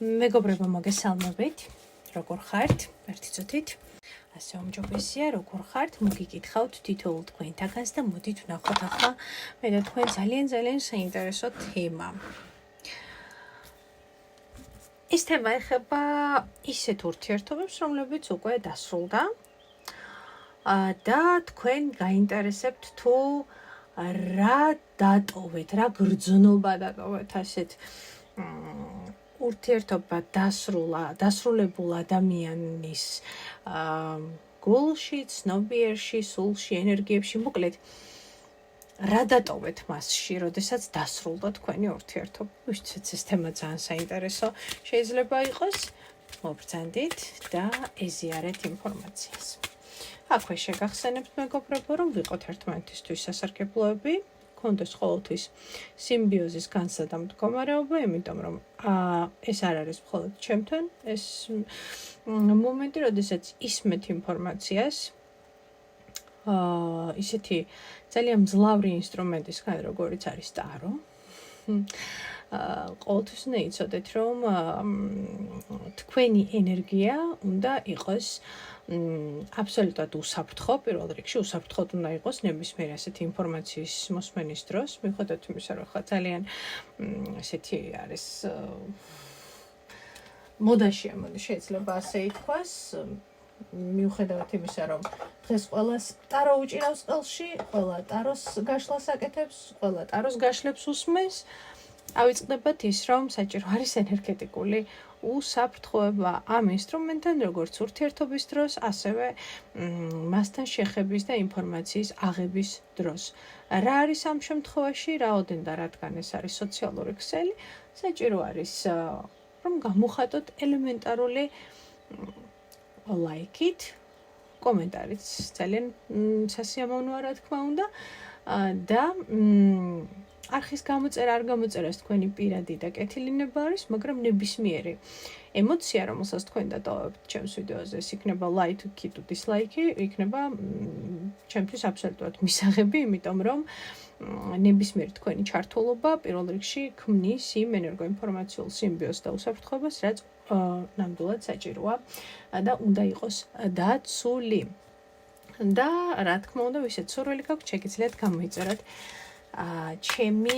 მეგობრებო, მოგესალმებით. როგორ ხართ? ერთი წუთით. ასე უმჯობესია, როგორ ხართ? მოგიკითხავთ თითოეულ თქვენთაგანს და მოდით ვნახოთ ახლა მე და თქვენ ძალიან საინტერესო თემა. ეს თემა ეხება ისეთ ურთიერთობებს, რომლებიც უკვე დასრულდა და თქვენ გაინტერესებთ თუ რა დატოვეთ, რა გრძნობა დატოვეთ ასეთ ურთიერთობა დასრულებულ ადამიანის გულში, ცნობიერში, სულში, ენერგიებში, მოკლედ რა დატოვეთ მასში, როდესაც დასრულდა თქვენი ურთიერთობა. ვისაც ეს თემა ძალიან საინტერესო შეიძლება იყოს, მობრძანდით და ეზიარეთ ინფორმაციას. აქვე შეგახსენებთ მეგობრებო, რომ ვიყოთ ერთმანეთისთვის სასარგებლოები, გქონდეს ყოველთვის სიმბიოზის განცდა და მდგომარეობა, იმიტომ რომ ეს არ არის მხოლოდ ჩემთან, ეს მომენტი, როდესაც ისმეთ ინფორმაციას, ისეთი ძალიან მძლავრი ინსტრუმენტისგან, როგორიც არის ტარო. ყოველთვის უნდა იცოდეთ, რომ თქვენი ენერგია უნდა იყოს აბსოლუტურად უსაფრთხო, პირველ რიგში უსაფრთხოდ უნდა იყოს ნებისმიერ ასეთი ინფორმაციის მოსმენის დროს, მიუხედავად იმისა, რომ ხა ძალიან ესეთი არის მოდაშია, შეიძლება ასე ითქვას, მიუხედავად იმისა, რომ დღეს ყველას ტარო უჭირავს ყელში, ყველა ტაროს გაშლას აკეთებს, ყველა ტაროს გაშლებს უსმენს, ავიწყდებათ ის, რომ საჭირო არის ენერგეტიკული უსაფრთხოება ამ ინსტრუმენტთან, როგორც ურთიერთობის დროს, ასევე მასთან შეხების და ინფორმაციის აღების დროს. რა არის ამ შემთხვევაში, რაოდენ და რადგან ეს არის სოციალური ქსელი, საჭირო არის, რომ გამოვხატოთ ელემენტარული ლაიქით, კომენტარით ძალიან სასიამოვნოა, რა თქმა უნდა, და არხის გამოწერა არ გამოწერას თქვენი პირადი და კეთილინება არის, მაგრამ ნებისმიერი ემოცია, რომელსაც თქვენ დატოვებთ ჩემს ვიდეოზე, ეს იქნება ლაიქი თუ დისლაიქი, იქნება ჩემთვის აბსოლუტურად მისაღები, იმიტომ რომ ნებისმიერი თქვენი ჩართულობა პირველ რიგში ქმნის იმ ენერგოინფორმაციულ სიმბიოზს და უსაფრთხოებას, რაც ნამდვილად საჭიროა და უნდა იყოს დაცული. და რა თქმა უნდა, ვისაც სურვილი გაქვთ, შეგიძლიათ გამოიწეროთ ჩემი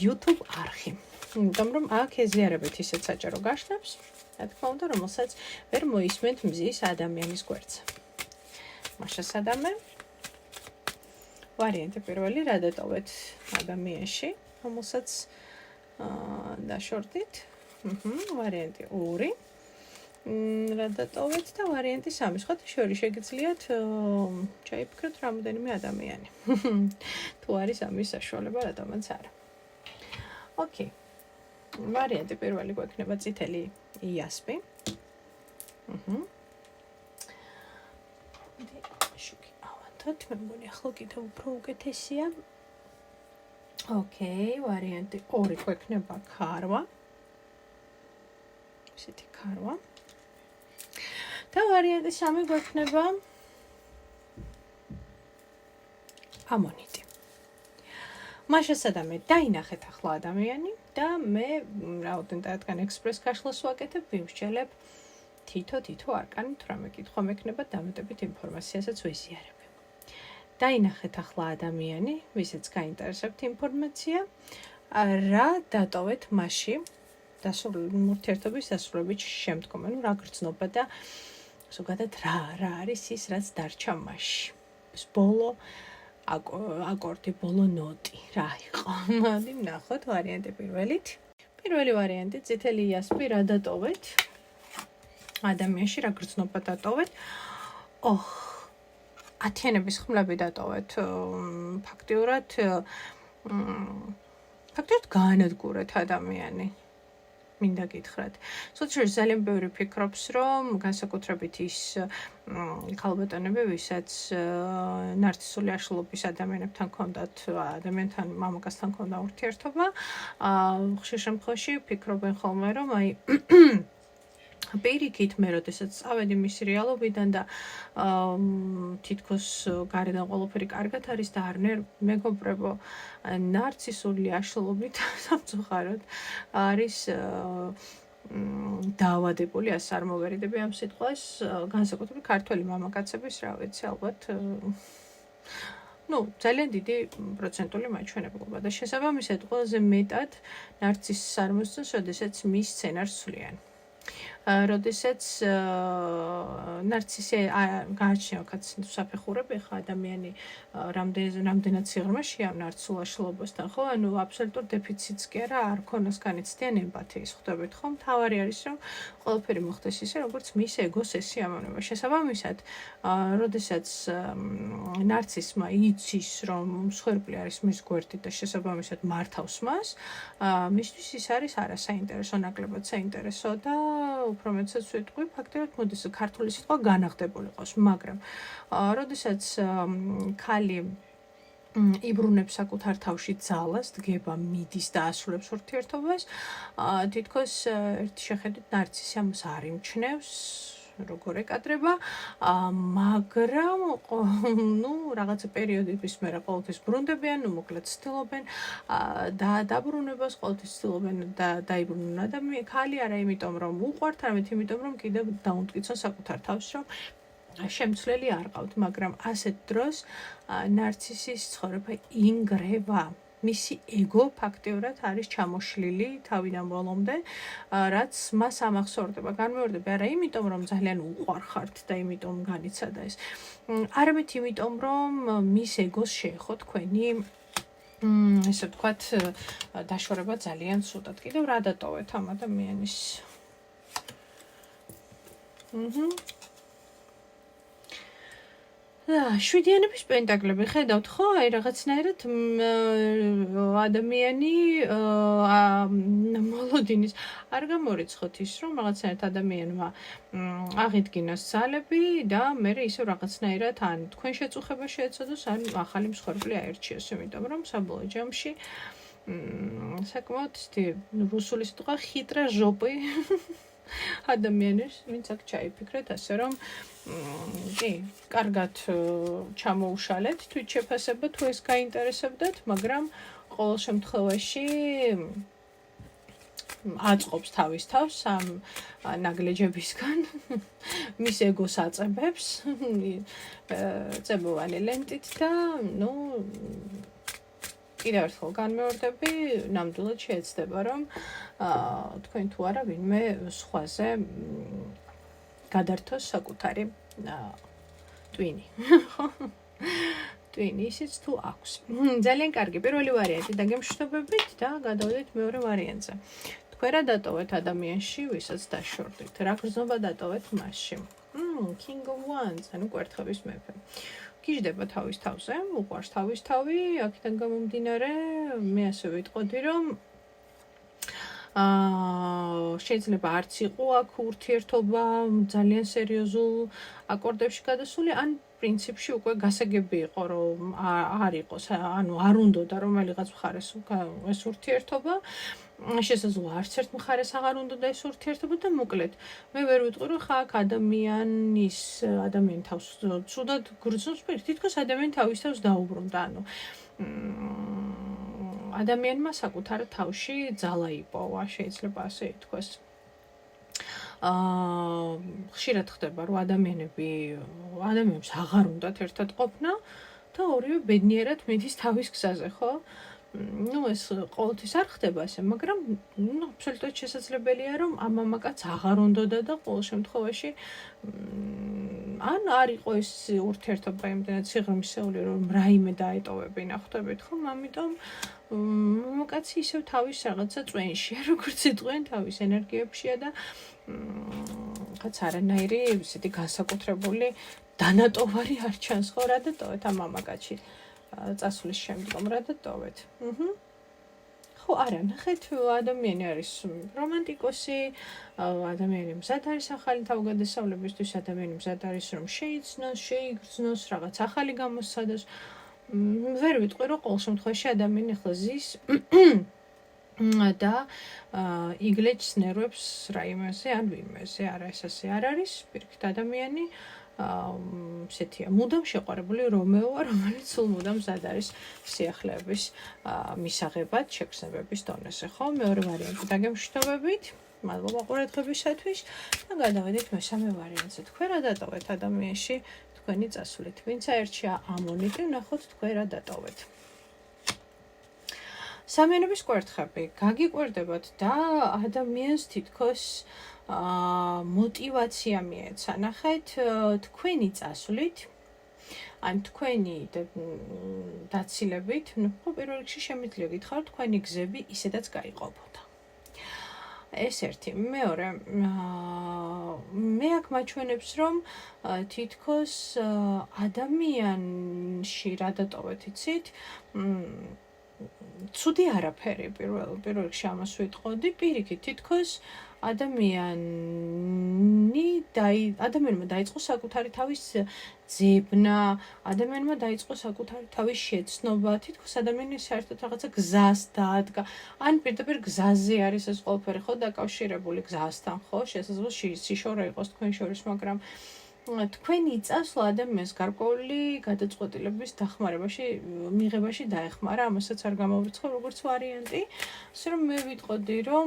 YouTube არხი. იმიტომ რომ აქ ეზიარებით ისეთ საჭირო გაშლებს, რა თქმა უნდა, რომელსაც ვერ მოისმენთ მზის ადამიანის გვერდზე. მაშასადამე ვარიანტი პირველი, რა დატოვეთ ადამიანში, რომელსაც დაშორდით. ვარიანტი 2. რა დატოვეთ და ვარიანტი 3. სხვათა შორის შეგიძლიათ ჩაიფიქროთ რამოდენიმე ადამიანი. თუ არის ამის საშუალება, რატომაც არა. ოკეი. ვარიანტი პირველი გვექნება წითელი იასპი. შუქი ავანთოთ, მე მგონი ახლა კიდევ უფრო უკეთესია. ოკეი, ვარიანტი 2 გვექნება ქარვა. ესეთი ქარვა. და ვარიანტი 3 გვექნება ამონიტი. მაშასადამე დაინახეთ ახლა ადამიანი და მე რაოდენ და რადგან ექსპრეს გაშლას ვაკეთებ, ვიმსჯელებ თითო არკანი, თუ რამე კითხვა მექნება, დამატებით ინფორმაციასაც ვიზიარებ. დაინახეთ ახლა ადამიანი, ვისაც გაინტერესებთ ინფორმაცია, რა დატოვეთ მასში ურთიერთობის დასრულების შემდგომ, რა გრძნობა და ზოგადად რა არის ის, რაც დარჩა მასში. ეს ბოლო აკორდი, ბოლო ნოტი რა იყო? მოდი ვნახოთ ვარიანტი პირველით. პირველი ვარიანტი წითელი იასპი, რა დატოვეთ ადამიანში, რა გრძნობა დატოვეთ? ათიანების ხმლები დატოვეთ. ფაქტიურად გაანადგურეთ ადამიანი. მინდა გითხრათ. სოციალურ ძალიან ბევრი ფიქრობს, რომ განსაკუთრებით ის ქალბატონები, ვისაც ნარცისული აშლობის ადამიანებთან ჰქონდათ, ადამიანთან, მამაკაცთან ჰქონდა ურთიერთობა, ხშირ შემთხვევაში ფიქრობენ ხოლმე, რომ აი პირიქით მე როდესაც წავედი მისი რეალობიდან და თითქოს გარედან ყველაფერი კარგად არის და არნერ მეგობრებო ნარცისული აშლობით სამწუხაროდ არის დაავადებული, ასე არ მოვერიდები ამ სიტყვას, განსაკუთრებით ქართველი მამაკაცების, რა ვიცი, ალბათ ძალიან დიდი პროცენტული მაჩვენებლობა და შესაბამისად ყველაზე მეტად ნარცისს არ მოსწონს, როდესაც მის სცენარს ცვლიან. როდესაც ნარცისი გააჩნია კაცს საფეხურები, ხა ადამიანი რამდენად სიღრმეშია ნარცულ აშლობასთან, ხო? ანუ აბსოლუტურ დეფიციტს კი არა, არ ქონას განიცდიან ემპათიის, ხვდებით ხო? მთავარი არის, რომ ყველაფერი მოხდეს ისე, როგორც მის ეგოს ეს სიამოვნება. შესაბამისად, როდესაც ნარცისმა იცის, რომ მსხვერპლი არის მის გვერდით და შესაბამისად მართავს მას, მისთვის ის არის არასაინტერესო, ნაკლებად საინტერესო და უფრო მეტსაც ვიტყვი, ფაქტობრივად მოდის ქართული სიტყვა განაღდებულ იყოს, მაგრამ როდესაც ქალი იბრუნებს საკუთარ თავში ძალას, დგება, მიდის და ასრულებს ურთიერთობას, თითქოს ერთი შეხედვით ნარცისი ამას არ იმჩნევს, როგორ ეკადრება, მაგრამ რაღაცა პერიოდების მერე ყოველთვის ბრუნდებიან, მოკლედ ცდილობენ დაბრუნებას, ყოველთვის ცდილობენ დაიბრუნონ ადამიანი, ქალი არა იმიტომ, რომ უყვართ, არამედ იმიტომ, რომ კიდევ დაუმტკიცონ საკუთარ თავს, რომ შემცვლელი არ ყავთ, მაგრამ ასეთ დროს ნარცისის ცხოვრება ინგრევა. მისი ეგო ფაქტიურად არის ჩამოშლილი თავიდან ბოლომდე, რაც მას ამახსოვრდება. განმეორდები არა იმიტომ, რომ ძალიან უყვარხართ და იმიტომ განიცადა ეს. არამედ იმიტომ, რომ მის ეგოს შეეხო თქვენი ესე ვთქვათ, დაშორება ძალიან ცუდად. კიდევ რა დატოვეთ ამ ადამიანის? შვიდიანების პენტაკლები, ხედავთ ხო? აი რაღაცნაირად ადამიანი მოლოდინის არ გამორიცხოთ ის, რომ რაღაცნაირად ადამიანმა აღიდგინოს ძალები და მე ისევ რაღაცნაირად ან თქვენ შეწუხება შეეცადოს, ან ახალი მსხვერპლი აერჩიოს, იმიტომ რომ საბოლოო ჯამში საკმაოდ რუსული სიტყვა ხიტრა ჟოპი ადამიანის, ვინც აქ ჩაიფიქრეთ ასე, რომ კარგად ჩამოუშალეთ, თვით შეფასება თუ ეს გაინტერესებდათ, მაგრამ ყოველ შემთხვევაში აწყობს თავის თავს ამ ნაგლეჯებისგან, მის ეგოს აწებებს, წებოვანი ლენტით და, კიდევ ერთხელ განმეორდები, ნამდვილად შეეცდება, რომ თქვენ თუ არა ვინმე სხვაზე გადართოს საკუთარი ტვინი. ტვინი ისიც თუ აქვს. ძალიან კარგი, პირველი ვარიანტი დაგემშვიდობებით და გადავიდეთ მეორე ვარიანტზე. თქვენ რა დატოვეთ ადამიანში, ვისაც დაშორდით? რა გრძნობა დატოვეთ მასში? King of Wands, ანუ კვერთხების მეფე. გიждდება თავის თავზე, უყვარს თავის თავი, აქედან გამომდინარე, მე ასე ვიტყოდი, რომ შეიძლება არც იყო აქ ურთიერთობა ძალიან სერიოზულ აკორდებში გადასული, ან პრინციპში უკვე გასაგები იყო, რომ არ იყოს, ანუ არ უნდოდა რომელიღაც მხარეს ეს ურთიერთობა, შესაძლოა არც ერთ მხარეს აღარ უნდოდა ეს ურთიერთობა და მოკლედ მე ვერ ვიტყვი, რომ ხა აქ ადამიანი თავს ცუდად გრძნობს, თითქოს ადამიანი თავის თავს დაუბრუნდა, ანუ ადამიანმა საკუთარ თავში ძალა იპოვა, შეიძლება ასე ითქვას. ხშირად ხდება, რომ ადამიანებს აღარ უნდათ ერთად ყოფნა და ორივე ბედნიერად მიდის თავის გზაზე, ხო? ეს ყოველთვის არ ხდება ასე, მაგრამ აბსოლუტურად შესაძლებელია, რომ ამ მამაკაცს აღარ უნდოდა და ყოველ შემთხვევაში ან არ იყო ეს ურთიერთობა იმდენად სიღრმისეული, რომ რაიმე დაეტოვებინა, ხვდებით ხომ? ამიტომ მამაკაცი ისევ თავის რაღაცა წვენშია, როგორც იტყვიან, თავის ენერგიებშია და რაღაც არანაირი ისეთი განსაკუთრებული დანატოვარი არ ჩანს, ხო, რა დატოვეთ ამ მამაკაცში წასვლის შემდგომ, რა დატოვეთ? ხო, არა, ნახეთ, ადამიანი არის რომანტიკოსი, ადამიანი მზად არის ახალი თავგადასავლებისთვის, ადამიანი მზად არის, რომ შეიცნოს, შეიგრძნოს, რაღაც ახალი გამოსცადოს. ვერ ვიტყვი, რომ ყოველ შემთხვევაში ადამიანი ახლა ზის და იგლეჯს ნერვებს რაიმეზე ან ვიმეზე, არა, ეს ასე არ არის, პირიქით ადამიანი ესეთია, მუდამ შეყვარებული რომეოა, რომელიც სულ მუდამ მზად არის სიახლეების მისაღებად, შეგრძნებების დონეზე, ხო? მეორე ვარიანტი დაგემშვიდობებით. მადლობა ყურადღებისათვის და გადავედით მესამე ვარიანტზე. თქვენ რა დატოვეთ ადამიანში თქვენი წასვლით? ვინც აერჩია ამონიტი, ნახოთ თქვენ რა დატოვეთ. სამიანობის კვერთხები გაგიკვირდებათ და ადამიანს თითქოს მოტივაცია მიეცა. ნახეთ თქვენი წასვლით, ან თქვენი დაცილებით, პირველ რიგში შემიძლია გითხრათ, თქვენი გზები ისედაც გაიყოფოდა. ეს ერთი. მეორე, მე აქ მაჩვენებს, რომ თითქოს ადამიანში რა დატოვეთ, იცით? ცუდი არაფერი პირველ რიგში ამას ვიტყოდი, პირიქით, თითქოს ადამიანმა დაიწყო საკუთარი თავის ძებნა, ადამიანმა დაიწყო საკუთარი თავის შეცნობა, თითქოს ადამიანი საერთოდ რაღაცა გზას დაადგა, ან პირდაპირ გზაზე არის ეს ყველაფერი, ხო, დაკავშირებული გზასთან, ხო, შესაძლოა სიშორე იყოს თქვენ შორის, მაგრამ თქვენი წასვლა ადამიანს გარკვეული გადაწყვეტილების დახმარებაში, მიღებაში დაეხმარა, ამასაც არ გამოვიწყებ როგორც ვარიანტი, ასე რომ მე ვიტყოდი, რომ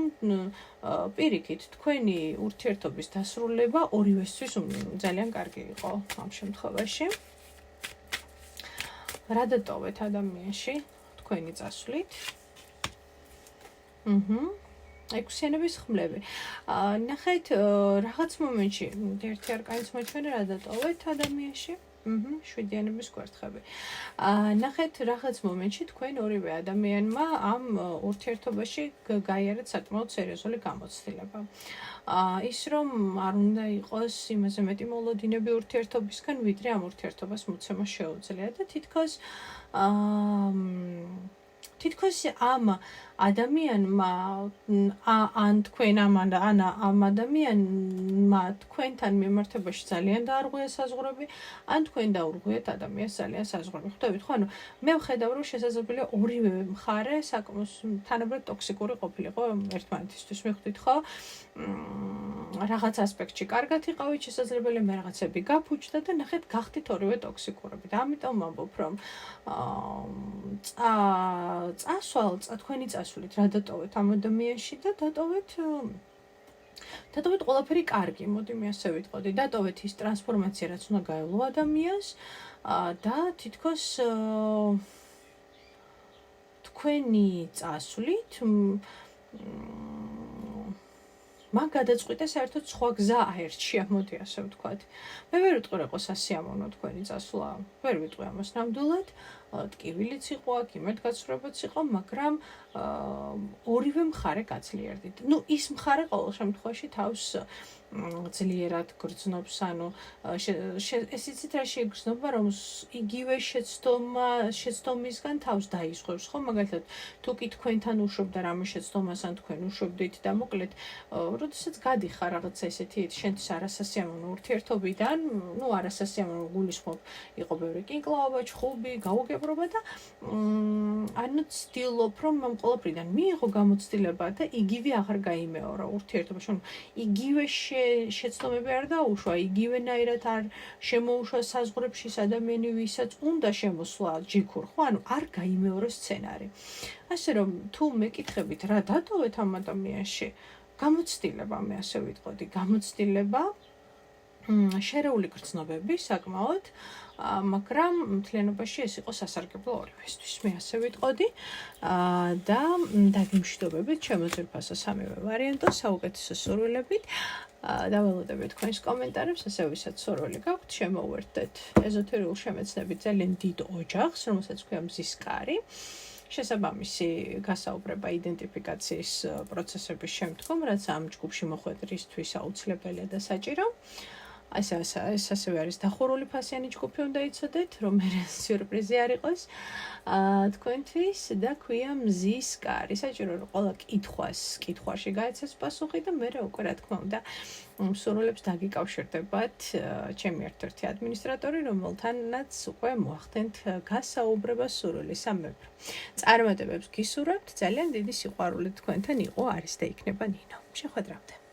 პირიქით, თქვენი ურთიერთობის დასრულება ორივესთვის ძალიან კარგი იყო ამ შემთხვევაში. რა დატოვეთ ადამიანში თქვენი წასვლით? ექვსიანების ხმლები. ნახეთ, რაღაც მომენტში ერთი არკანის მოჩვენე რა დატოვეთ ადამიანში? შვიდიანების კვერთხები. ნახეთ, რაღაც მომენტში თქვენ ორივე ადამიანმა ამ ურთიერთობაში გაიარეთ საკმაოდ სერიოზული გამოცდილება. ის რომ არ უნდა იყოს იმაზე მეტი მოლოდინები ურთიერთობისგან, ვიდრე ამ ურთიერთობას მოცემა შეუძლია და თითქოს ამ ადამიანმა ან თქვენ ამ ადამიანმა თქვენთან მიმართებაში ძალიან დაარღვია საზღვრები, ან თქვენ დაურღვიეთ ადამიანს ძალიან საზღვრები. ხვდებით ხო? ანუ მე ვხედავ, რომ შესაძლებელია ორივე მხარე საკმაოდ თანაბრად ტოქსიკური ყოფილიყო ერთმანეთისთვის. მიხვდით ხო? რაღაც ასპექტში კარგად იყავით, შესაძლებელია მე რაღაცები გაფუჭდა და ნახეთ გახდით ორივე ტოქსიკურები. და ამიტომ ვამბობ, რომ თქვენი წასვლით რა დატოვეთ ამ ადამიანში და დატოვეთ ყველაფერი კარგი, მოდი მე ასე ვიტყოდი, დატოვეთ ის ტრანსფორმაცია, რაც უნდა გაევლო ადამიანს და თითქოს თქვენი წასვლით მან გადაწყვიტა საერთოდ სხვა გზა აერჩია, მოდი ასე ვთქვათ. მე ვერ ვიტყვი, რომ იყოს ასიამოვნო თქვენი წასვლა, ვერ ვიტყვი ამას ნამდვილად, ტკივილიც იყო აქ, იმედგაცრუებაც იყო, მაგრამ ორივე მხარე გაძლიერდით. ის მხარე ყოველ შემთხვევაში თავს ძლიერად გრძნობს, ანუ ეს იცით რა შეგრძნობა, რომ იგივე შეცდომისგან თავს დაისხევს, ხო? მაგალითად, თუ კი თქვენთან უშვებდა რამე შეცდომას, ან თქვენ უშვებდით და მოკლედ, როდესაც გადიხარ რაღაცა ესეთი შენთვის არასასიამოვნო ურთიერთობიდან, არასასიამოვნო გულისხმობ, იყო ბევრი კინკლაობა, ჩხუბი, გაუგებრობა და ანუ ცდილობ, რომ ამ ყველაფრიდან მიიღო გამოცდილება და იგივე აღარ გაიმეორა ურთიერთობაში. იგივე შეცდომები არ დაუშვა, იგივენაირად არ შემოუშვა საზღვრებში ადამიანი, ვისაც უნდა შემოსვლა ჯიქურ, ხო? ანუ არ გაიმეორა სცენარი. ასე რომ, თუ მეკითხებით რა დატოვეთ ამ ადამიანში, გამოცდილება, მე ასე ვიტყოდი, გამოცდილება, შერეული გრძნობები საკმაოდ, მაგრამ მთლიანობაში ეს იყო სასარგებლო ორივესთვის, მე ასე ვიტყოდი და დაგემშვიდობებით ჩემო ძვირფასო სამივე ვარიანტო, საუკეთესო სურვილებით. დაველოდებით თქვენს კომენტარებს, ასე ვისაც სურვილი გაქვთ, შემოვერთდეთ ეზოთერიული შემეცნებით ძალიან დიდ ოჯახს, რომელსაც ქვია მზის კარი. შესაბამისი გასაუბრება იდენტიფიკაციის პროცესების შემდგომ, რაც ამ ჯგუფში მოხვედრისთვის აუცილებელია და საჭირო. ეს ასევე არის დახურული ფასიანი ჯგუფი, უნდა იცოდეთ, რომ სიურპრიზი არ იყოს თქვენთვის და ქვია მზის კარი. საჭირო რომ ყველა კითხვაში გაეცეს პასუხი და მე უკვე რა თქმა უნდა სურვილებს დაგიკავშირდებათ ჩემი ერთ-ერთი ადმინისტრატორი, რომელთანაც უკვე მოახდენთ გასაუბრება სურვილი სამეფო. წარმატებებს გისურვებთ, ძალიან დიდი სიყვარული თქვენთან იყო, არის და იქნება ნინო. შეხვედრამდე.